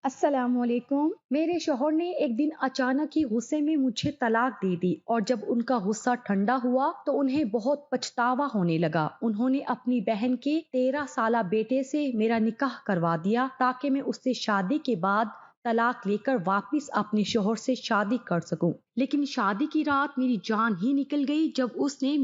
السلام علیکم۔ میرے شوہر نے ایک دن اچانک ہی غصے میں مجھے طلاق دے دی اور جب ان کا غصہ ٹھنڈا ہوا تو انہیں بہت پچھتاوا ہونے لگا۔ انہوں نے اپنی بہن کے 13 سالہ بیٹے سے میرا نکاح کروا دیا تاکہ میں اس سے شادی کے بعد طلاق لے کر واپس اپنے شوہر سے شادی کر سکوں۔ لیکن شادی کی رات میری جان ہی نکل گئی جب اس نے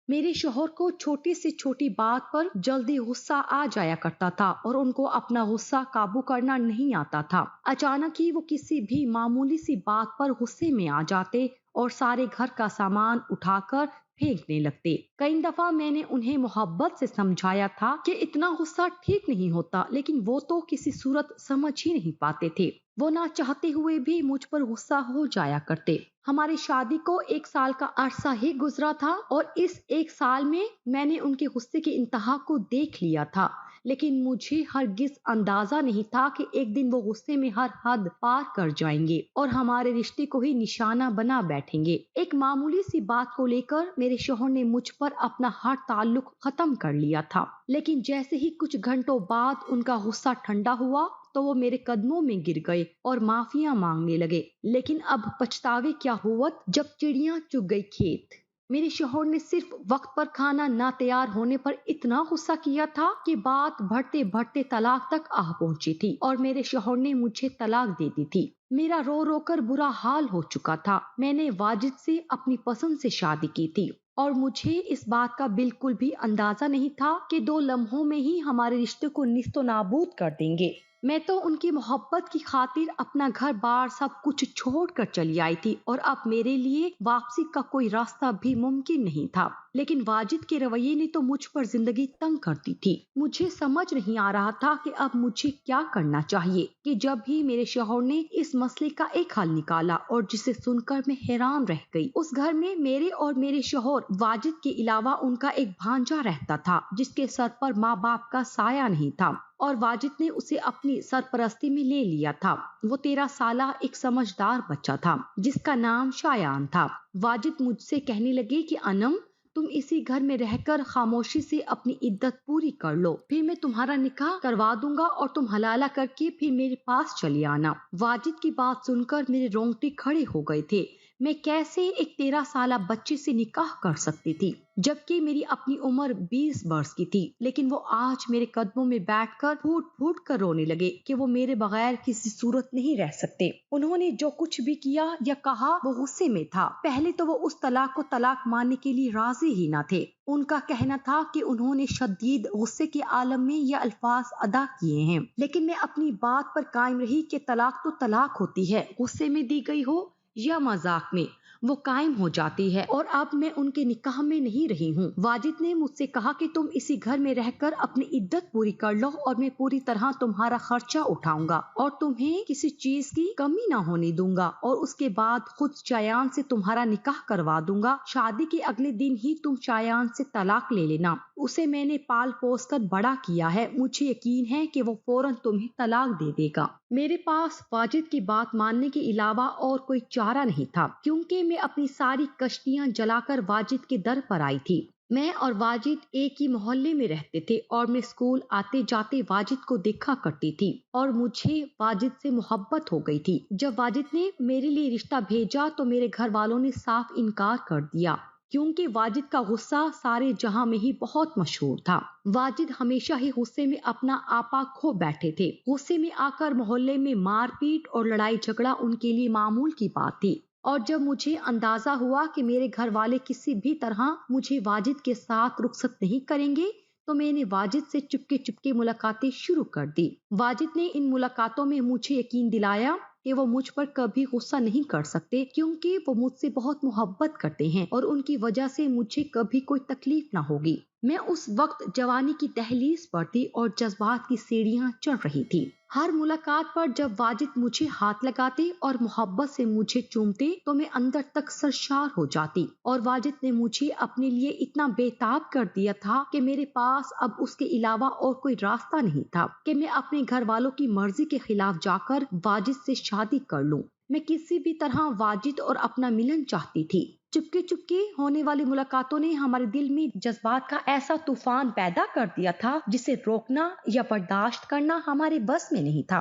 میرے شوہر کو چھوٹی سے چھوٹی بات پر جلدی غصہ آ جایا کرتا تھا اور ان کو اپنا غصہ قابو کرنا نہیں آتا تھا۔ اچانک ہی وہ کسی بھی معمولی سی بات پر غصے میں آ جاتے اور سارے گھر کا سامان اٹھا کر پھینکنے لگتے۔ کئی دفعہ میں نے انہیں محبت سے سمجھایا تھا کہ اتنا غصہ ٹھیک نہیں ہوتا، لیکن وہ تو کسی صورت سمجھ ہی نہیں پاتے تھے۔ وہ نہ چاہتے ہوئے بھی مجھ پر غصہ ہو جایا کرتے۔ ہماری شادی کو 1 سال کا عرصہ ہی گزرا تھا اور اس 1 سال میں نے ان کے غصے کی انتہا کو دیکھ لیا تھا، لیکن مجھے ہرگز اندازہ نہیں تھا کہ ایک دن وہ غصے میں ہر حد پار کر جائیں گے اور ہمارے رشتے کو ہی نشانہ بنا بیٹھیں گے۔ ایک معمولی سی بات کو لے کر میرے شوہر نے مجھ پر اپنا ہر تعلق ختم کر لیا تھا، لیکن جیسے ہی کچھ گھنٹوں بعد ان کا غصہ ٹھنڈا ہوا تو وہ میرے قدموں میں گر گئے اور معافیاں مانگنے لگے۔ لیکن اب پچھتاوے کیا ہوت جب چڑیاں چگ گئی کھیت۔ میرے شوہر نے صرف وقت پر کھانا نہ تیار ہونے پر اتنا غصہ کیا تھا کہ بات بڑھتے بڑھتے طلاق تک آ پہنچی تھی اور میرے شوہر نے مجھے طلاق دے دی تھی۔ میرا رو رو کر برا حال ہو چکا تھا۔ میں نے واجد سے اپنی پسند سے شادی کی تھی اور مجھے اس بات کا بالکل بھی اندازہ نہیں تھا کہ 2 لمحوں میں ہی ہمارے رشتے کو نیست و نابود کر دیں گے۔ میں تو ان کی محبت کی خاطر اپنا گھر بار سب کچھ چھوڑ کر چلی آئی تھی اور اب میرے لیے واپسی کا کوئی راستہ بھی ممکن نہیں تھا، لیکن واجد کے رویے نے تو مجھ پر زندگی تنگ کر دی تھی۔ مجھے سمجھ نہیں آ رہا تھا کہ اب مجھے کیا کرنا چاہیے کہ جب بھی میرے شوہر نے اس مسئلے کا ایک حل نکالا اور جسے سن کر میں حیران رہ گئی۔ اس گھر میں میرے اور میرے شوہر واجد کے علاوہ ان کا ایک بھانجا رہتا تھا جس کے سر پر ماں باپ کا سایہ نہیں تھا اور واجد نے اسے اپنی سرپرستی میں لے لیا تھا۔ وہ 13 سالہ ایک سمجھدار بچہ تھا جس کا نام شایان تھا۔ واجد مجھ سے کہنے لگے کہ انم، تم اسی گھر میں رہ کر خاموشی سے اپنی عدت پوری کر لو، پھر میں تمہارا نکاح کروا دوں گا اور تم حلالہ کر کے پھر میرے پاس چلی آنا۔ واجد کی بات سن کر میرے رونگٹے کھڑے ہو گئے تھے۔ میں کیسے ایک 13 سالہ بچے سے نکاح کر سکتی تھی جبکہ میری اپنی عمر 20 برس کی تھی، لیکن وہ آج میرے قدموں میں بیٹھ کر پھوٹ پھوٹ کر رونے لگے کہ وہ میرے بغیر کسی صورت نہیں رہ سکتے۔ انہوں نے جو کچھ بھی کیا یا کہا وہ غصے میں تھا۔ پہلے تو وہ اس طلاق کو طلاق ماننے کے لیے راضی ہی نہ تھے۔ ان کا کہنا تھا کہ انہوں نے شدید غصے کے عالم میں یہ الفاظ ادا کیے ہیں، لیکن میں اپنی بات پر قائم رہی کہ طلاق تو طلاق ہوتی ہے، غصے میں دی گئی ہو یا مذاق میں، وہ قائم ہو جاتی ہے اور اب میں ان کے نکاح میں نہیں رہی ہوں۔ واجد نے مجھ سے کہا کہ تم اسی گھر میں رہ کر اپنی عدت پوری کر لو اور میں پوری طرح تمہارا خرچہ اٹھاؤں گا اور تمہیں کسی چیز کی کمی نہ ہونے دوں گا اور اس کے بعد خود شایان سے تمہارا نکاح کروا دوں گا۔ شادی کے اگلے دن ہی تم شایان سے طلاق لے لینا، اسے میں نے پال پوس کر بڑا کیا ہے، مجھے یقین ہے کہ وہ فوراً تمہیں طلاق دے دے گا۔ میرے پاس واجد کی بات ماننے کے علاوہ اور کوئی چارہ نہیں تھا کیونکہ میں اپنی ساری کشتیاں جلا کر واجد کے در پر آئی تھی۔ میں اور واجد ایک ہی محلے میں رہتے تھے اور میں اسکول آتے جاتے واجد کو دیکھا کرتی تھی اور مجھے واجد سے محبت ہو گئی تھی۔ جب واجد نے میرے لیے رشتہ بھیجا تو میرے گھر والوں نے صاف انکار کر دیا کیونکہ واجد کا غصہ سارے جہاں میں ہی بہت مشہور تھا۔ واجد ہمیشہ ہی غصے میں اپنا آپا کھو بیٹھے تھے۔ غصے میں آ کر محلے میں مار پیٹ اور لڑائی جھگڑا ان کے لیے معمول کی بات تھی، اور جب مجھے اندازہ ہوا کہ میرے گھر والے کسی بھی طرح مجھے واجد کے ساتھ رخصت نہیں کریں گے تو میں نے واجد سے چپکے ملاقاتیں شروع کر دی۔ واجد نے ان ملاقاتوں میں مجھے یقین دلایا کہ وہ مجھ پر کبھی غصہ نہیں کر سکتے کیونکہ وہ مجھ سے بہت محبت کرتے ہیں اور ان کی وجہ سے مجھے کبھی کوئی تکلیف نہ ہوگی۔ میں اس وقت جوانی کی دہلیز پر تھی اور جذبات کی سیڑھیاں چڑھ رہی تھی۔ ہر ملاقات پر جب واجد مجھے ہاتھ لگاتے اور محبت سے مجھے چومتے تو میں اندر تک سرشار ہو جاتی، اور واجد نے مجھے اپنے لیے اتنا بےتاب کر دیا تھا کہ میرے پاس اب اس کے علاوہ اور کوئی راستہ نہیں تھا کہ میں اپنے گھر والوں کی مرضی کے خلاف جا کر واجد سے شادی کر لوں۔ میں کسی بھی طرح واجد اور اپنا ملن چاہتی تھی۔ چپکے ہونے والی ملاقاتوں نے ہمارے دل میں جذبات کا ایسا طوفان پیدا کر دیا تھا جسے روکنا یا برداشت کرنا ہمارے بس میں نہیں تھا۔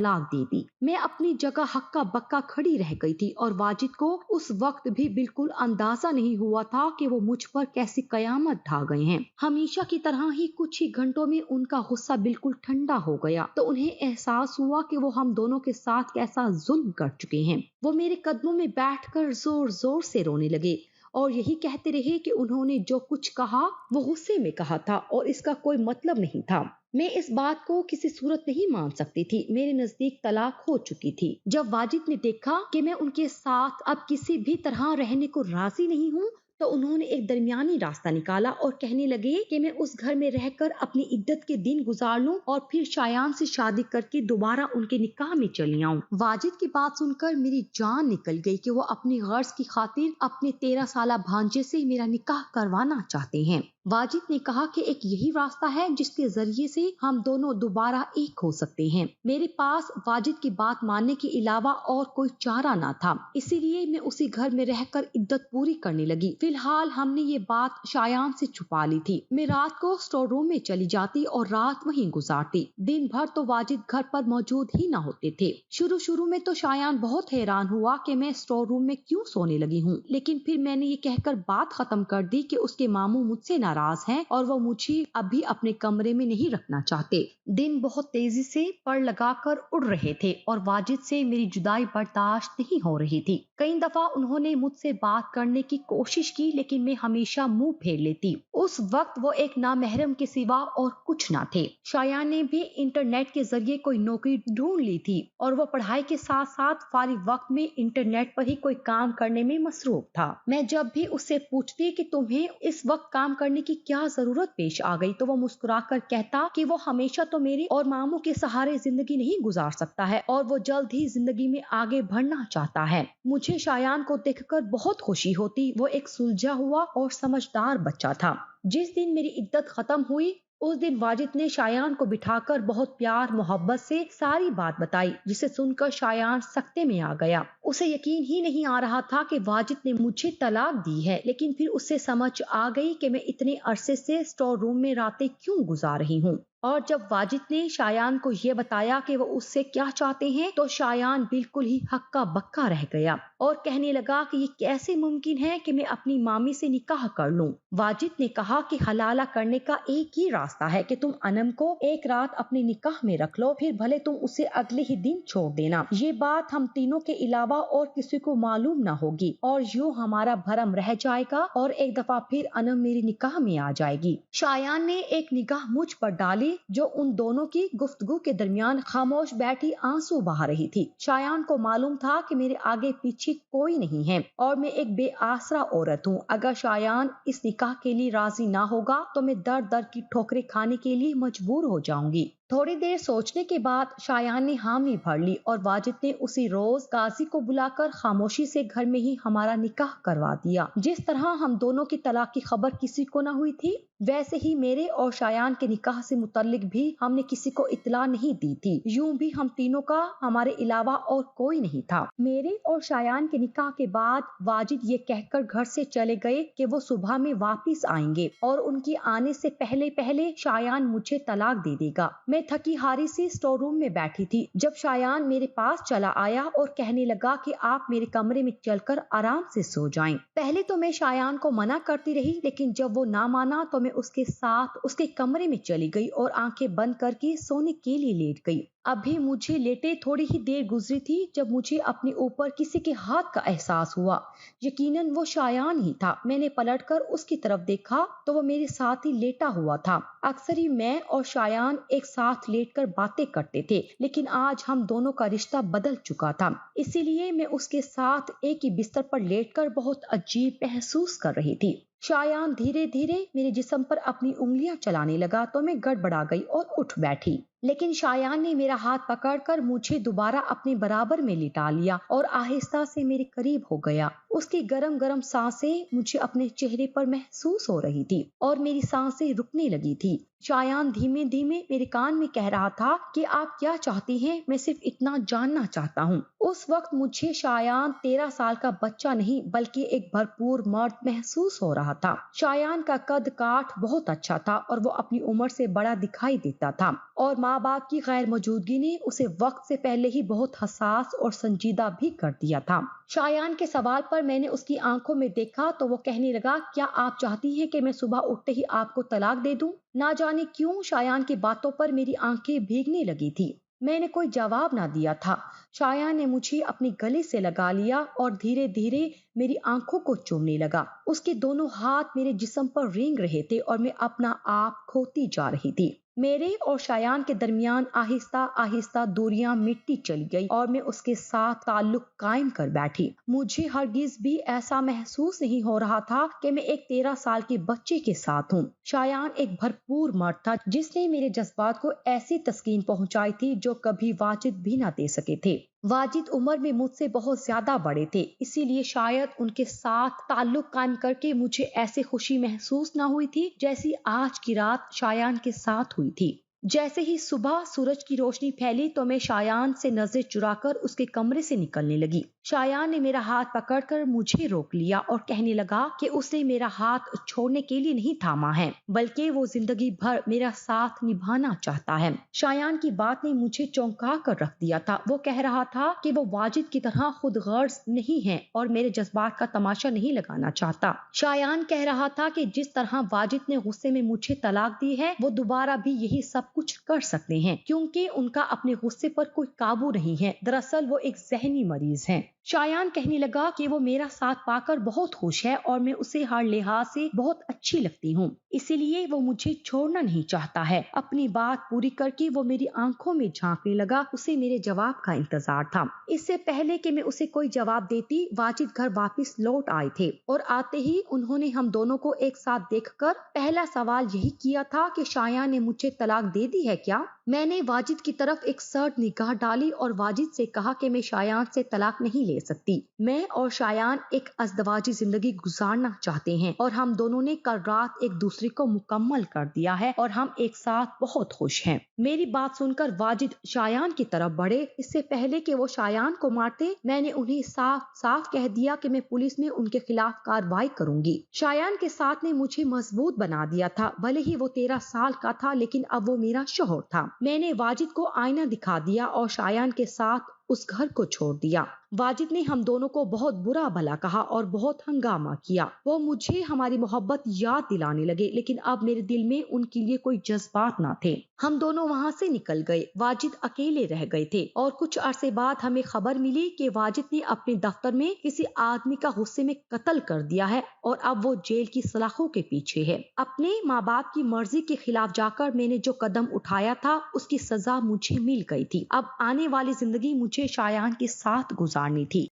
طلاق دے دی۔ میں اپنی جگہ ہکا بکا کھڑی رہ گئی تھی اور واجد کو اس وقت بھی بالکل اندازہ نہیں ہوا تھا کہ وہ مجھ پر کیسی قیامت ڈھا گئے ہیں۔ ہمیشہ کی طرح ہی کچھ ہی گھنٹوں میں ان کا غصہ بالکل ٹھنڈا ہو گیا تو انہیں احساس ہوا کہ وہ ہم دونوں کے ساتھ کیسا ظلم کر چکے ہیں۔ وہ میرے قدموں میں بیٹھ کر زور زور سے رونے لگے اور یہی کہتے رہے کہ انہوں نے جو کچھ کہا وہ غصے میں کہا تھا اور اس کا کوئی مطلب نہیں تھا۔ میں اس بات کو کسی صورت نہیں مان سکتی تھی۔ میرے نزدیک طلاق ہو چکی تھی۔ جب واجد نے دیکھا کہ میں ان کے ساتھ اب کسی بھی طرح رہنے کو راضی نہیں ہوں تو انہوں نے ایک درمیانی راستہ نکالا اور کہنے لگے کہ میں اس گھر میں رہ کر اپنی عدت کے دن گزار لوں اور پھر شایان سے شادی کر کے دوبارہ ان کے نکاح میں چلی آؤں۔ واجد کی بات سن کر میری جان نکل گئی کہ وہ اپنی غرض کی خاطر اپنے 13 سالہ بھانجے سے میرا نکاح کروانا چاہتے ہیں۔ واجد نے کہا کہ ایک یہی راستہ ہے جس کے ذریعے سے ہم دونوں دوبارہ ایک ہو سکتے ہیں۔ میرے پاس واجد کی بات ماننے کے علاوہ اور کوئی چارہ نہ تھا، اسی لیے میں اسی گھر میں رہ کر عدت پوری کرنے لگی۔ فی الحال ہم نے یہ بات شایان سے چھپا لی تھی۔ میں رات کو اسٹور روم میں چلی جاتی اور رات وہیں گزارتی۔ دن بھر تو واجد گھر پر موجود ہی نہ ہوتے تھے۔ شروع میں تو شایان بہت حیران ہوا کہ میں اسٹور روم میں کیوں سونے لگی ہوں، لیکن پھر میں نے یہ کہہ کر بات ختم کر دی کہ اس کے ماموں مجھ سے ناراض ہیں اور وہ مجھے ابھی اپنے کمرے میں نہیں رکھنا چاہتے۔ دن بہت تیزی سے پڑ لگا کر اڑ رہے تھے اور واجد سے میری جدائی برداشت نہیں ہو رہی تھی۔ کئی دفعہ انہوں نے مجھ سے بات کرنے کی کوشش کی لیکن میں ہمیشہ منہ پھیر لیتی۔ اس وقت وہ ایک نامحرم کے سوا اور کچھ نہ تھے۔ شایان نے بھی انٹرنیٹ کے ذریعے کوئی نوکری ڈھونڈ لی تھی اور وہ پڑھائی کے ساتھ ساتھ فارغ وقت میں انٹرنیٹ پر ہی کوئی کام کرنے میں مصروف تھا۔ میں جب بھی اس سے پوچھتی کہ تمہیں اس وقت کام کرنے کی کیا ضرورت پیش آ گئی تو وہ مسکرا کر کہتا کہ وہ ہمیشہ تو میرے اور ماموں کے سہارے زندگی نہیں گزار سکتا ہے اور وہ جلد ہی زندگی میں آگے بڑھنا چاہتا ہے۔ مجھے شایان کو دیکھ کر بہت خوشی ہوتی۔ وہ ایک سلجھا ہوا اور سمجھدار بچہ تھا۔ جس دن میری عدت ختم ہوئی اس دن واجد نے شایان کو بٹھا کر بہت پیار محبت سے ساری بات بتائی، جسے سن کر شایان سکتے میں آ گیا۔ اسے یقین ہی نہیں آ رہا تھا کہ واجد نے مجھے طلاق دی ہے، لیکن پھر اسے سمجھ آ گئی کہ میں اتنے عرصے سے اسٹور روم میں راتیں کیوں گزار رہی ہوں۔ اور جب واجد نے شایان کو یہ بتایا کہ وہ اس سے کیا چاہتے ہیں تو شایان بالکل ہی ہکا بکا رہ گیا اور کہنے لگا کہ یہ کیسے ممکن ہے کہ میں اپنی مامی سے نکاح کر لوں۔ واجد نے کہا کہ حلالہ کرنے کا ایک ہی راستہ ہے کہ تم انم کو ایک رات اپنے نکاح میں رکھ لو، پھر بھلے تم اسے اگلے ہی دن چھوڑ دینا۔ یہ بات ہم تینوں کے علاوہ اور کسی کو معلوم نہ ہوگی اور یوں ہمارا بھرم رہ جائے گا اور ایک دفعہ پھر انم میری نکاح میں آ جائے گی۔ شایان نے ایک نگاہ مجھ پر ڈالی جو ان دونوں کی گفتگو کے درمیان خاموش بیٹھی آنسو بہا رہی تھی۔ شایان کو معلوم تھا کہ میرے آگے پیچھے کوئی نہیں ہے اور میں ایک بے آسرا عورت ہوں۔ اگر شایان اس نکاح کے لیے راضی نہ ہوگا تو میں در در کی ٹھوکریں کھانے کے لیے مجبور ہو جاؤں گی۔ تھوڑی دیر سوچنے کے بعد شایان نے حامی بھر لی اور واجد نے اسی روز قاضی کو بلا کر خاموشی سے گھر میں ہی ہمارا نکاح کروا دیا۔ جس طرح ہم دونوں کی طلاق کی خبر کسی کو نہ ہوئی تھی، ویسے ہی میرے اور شایان کے نکاح سے متعلق بھی ہم نے کسی کو اطلاع نہیں دی تھی۔ یوں بھی ہم تینوں کا ہمارے علاوہ اور کوئی نہیں تھا۔ میرے اور شایان کے نکاح کے بعد واجد یہ کہہ کر گھر سے چلے گئے کہ وہ صبح میں واپس آئیں گے اور ان کے آنے سے پہلے شایان مجھے طلاق دے دے گا۔ میں تھکی ہاری سی اسٹور روم میں بیٹھی تھی جب شایان میرے پاس چلا آیا اور کہنے لگا کہ آپ میرے کمرے میں چل کر آرام سے سو جائیں۔ پہلے تو میں شایان کو منع کرتی رہی لیکن جب وہ نہ مانا تو میں اس کے ساتھ اس کے کمرے میں چلی گئی اور آنکھیں بند کر کے سونے کے لیے لیٹ گئی۔ ابھی مجھے لیٹے تھوڑی ہی دیر گزری تھی جب مجھے اپنے اوپر کسی کے ہاتھ کا احساس ہوا۔ یقیناً وہ شایان ہی تھا۔ میں نے پلٹ کر اس کی طرف دیکھا تو وہ میرے ساتھ ہی لیٹا ہوا تھا۔ اکثر ہی میں اور شایان ایک ساتھ لیٹ کر باتیں کرتے تھے لیکن آج ہم دونوں کا رشتہ بدل چکا تھا، اسی لیے میں اس کے ساتھ ایک ہی بستر پر لیٹ کر بہت عجیب محسوس کر رہی تھی۔ شایان دھیرے دھیرے میرے جسم پر اپنی انگلیاں چلانے لگا تو میں گڑبڑا گئی اور اٹھ بیٹھی، لیکن شایان نے میرا ہاتھ پکڑ کر مجھے دوبارہ اپنے برابر میں لٹا لیا اور آہستہ سے میرے قریب ہو گیا۔ اس کی گرم گرم سانسیں مجھے اپنے چہرے پر محسوس ہو رہی تھی اور میری سانسیں رکنے لگی تھی۔ شایان دھیمے دھیمے میرے کان میں کہہ رہا تھا کہ آپ کیا چاہتی ہیں، میں صرف اتنا جاننا چاہتا ہوں۔ اس وقت مجھے شایان 13 سال کا بچہ نہیں بلکہ ایک بھرپور مرد محسوس ہو رہا تھا۔ شایان کا قد کاٹ بہت اچھا تھا اور وہ اپنی عمر سے بڑا دکھائی دیتا تھا اور ماں باپ کی غیر موجودگی نے اسے وقت سے پہلے ہی بہت حساس اور سنجیدہ بھی کر دیا تھا۔ شایان کے سوال پر میں نے اس کی آنکھوں میں دیکھا تو وہ کہنے لگا، کیا آپ چاہتی ہیں کہ میں صبح اٹھتے ہی آپ کو طلاق دے دوں؟ نہ جانے کیوں شایان کی باتوں پر میری آنکھیں بھیگنے لگی تھی۔ میں نے کوئی جواب نہ دیا تھا۔ شایان نے مجھے اپنی گلے سے لگا لیا اور دھیرے دھیرے میری آنکھوں کو چومنے لگا۔ اس کے دونوں ہاتھ میرے جسم پر رینگ رہے تھے اور میں اپنا آپ کھوتی جا رہی تھی۔ میرے اور شایان کے درمیان آہستہ آہستہ دوریاں مٹتی چلی گئی اور میں اس کے ساتھ تعلق قائم کر بیٹھی۔ مجھے ہرگز بھی ایسا محسوس نہیں ہو رہا تھا کہ میں ایک 13 سال کے بچے کے ساتھ ہوں۔ شایان ایک بھرپور مرد تھا جس نے میرے جذبات کو ایسی تسکین پہنچائی تھی جو کبھی واجد بھی نہ دے سکے تھے۔ واجد عمر میں مجھ سے بہت زیادہ بڑے تھے، اسی لیے شاید ان کے ساتھ تعلق قائم کر کے مجھے ایسی خوشی محسوس نہ ہوئی تھی جیسی آج کی رات شایان کے ساتھ ہوئی تھی۔ جیسے ہی صبح سورج کی روشنی پھیلی تو میں شایان سے نظر چرا کر اس کے کمرے سے نکلنے لگی۔ شایان نے میرا ہاتھ پکڑ کر مجھے روک لیا اور کہنے لگا کہ اس نے میرا ہاتھ چھوڑنے کے لیے نہیں تھاما ہے، بلکہ وہ زندگی بھر میرا ساتھ نبھانا چاہتا ہے۔ شایان کی بات نے مجھے چونکا کر رکھ دیا تھا۔ وہ کہہ رہا تھا کہ وہ واجد کی طرح خود غرض نہیں ہے اور میرے جذبات کا تماشا نہیں لگانا چاہتا۔ شایان کہہ رہا تھا کہ جس طرح واجد نے غصے میں مجھے طلاق دی ہے، وہ دوبارہ بھی یہی سب کچھ کر سکتے ہیں کیونکہ ان کا اپنے غصے پر کوئی قابو نہیں ہے۔ دراصل وہ ایک ذہنی مریض ہیں۔ شایان کہنے لگا کہ وہ میرا ساتھ پا کر بہت خوش ہے اور میں اسے ہر لحاظ سے بہت اچھی لگتی ہوں، اسی لیے وہ مجھے چھوڑنا نہیں چاہتا ہے۔ اپنی بات پوری کر کے وہ میری آنکھوں میں جھانکنے لگا۔ اسے میرے جواب کا انتظار تھا۔ اس سے پہلے کہ میں اسے کوئی جواب دیتی، واجد گھر واپس لوٹ آئے تھے اور آتے ہی انہوں نے ہم دونوں کو ایک ساتھ دیکھ کر پہلا سوال یہی کیا تھا کہ شایان نے مجھے طلاق دے دی ہے کیا؟ میں نے واجد کی طرف ایک سرد نگاہ ڈالی اور واجد سے کہا کہ میں شایان سے طلاق نہیں لے سکتی۔ میں اور شایان ایک ازدواجی زندگی گزارنا چاہتے ہیں اور ہم دونوں نے کل رات ایک دوسرے کو مکمل کر دیا ہے اور ہم ایک ساتھ بہت خوش ہیں۔ میری بات سن کر واجد شایان کی طرف بڑھے۔ اس سے پہلے کہ وہ شایان کو مارتے، میں نے انہیں صاف صاف کہہ دیا کہ میں پولیس میں ان کے خلاف کارروائی کروں گی۔ شایان کے ساتھ نے مجھے مضبوط بنا دیا تھا، بھلے ہی وہ 13 سال کا تھا لیکن اب وہ میرا شوہر تھا۔ میں نے واجد کو آئینہ دکھا دیا اور شایان کے ساتھ اس گھر کو چھوڑ دیا۔ واجد نے ہم دونوں کو بہت برا بھلا کہا اور بہت ہنگامہ کیا۔ وہ مجھے ہماری محبت یاد دلانے لگے لیکن اب میرے دل میں ان کے لیے کوئی جذبات نہ تھے۔ ہم دونوں وہاں سے نکل گئے۔ واجد اکیلے رہ گئے تھے اور کچھ عرصے بعد ہمیں خبر ملی کہ واجد نے اپنے دفتر میں کسی آدمی کا غصے میں قتل کر دیا ہے اور اب وہ جیل کی سلاخوں کے پیچھے ہے۔ اپنے ماں باپ کی مرضی کے خلاف جا کر میں نے جو قدم اٹھایا تھا اس کی سزا مجھے مل گئی تھی۔ اب آنے والی زندگی مجھے شایان کے ساتھ گزارنی تھی۔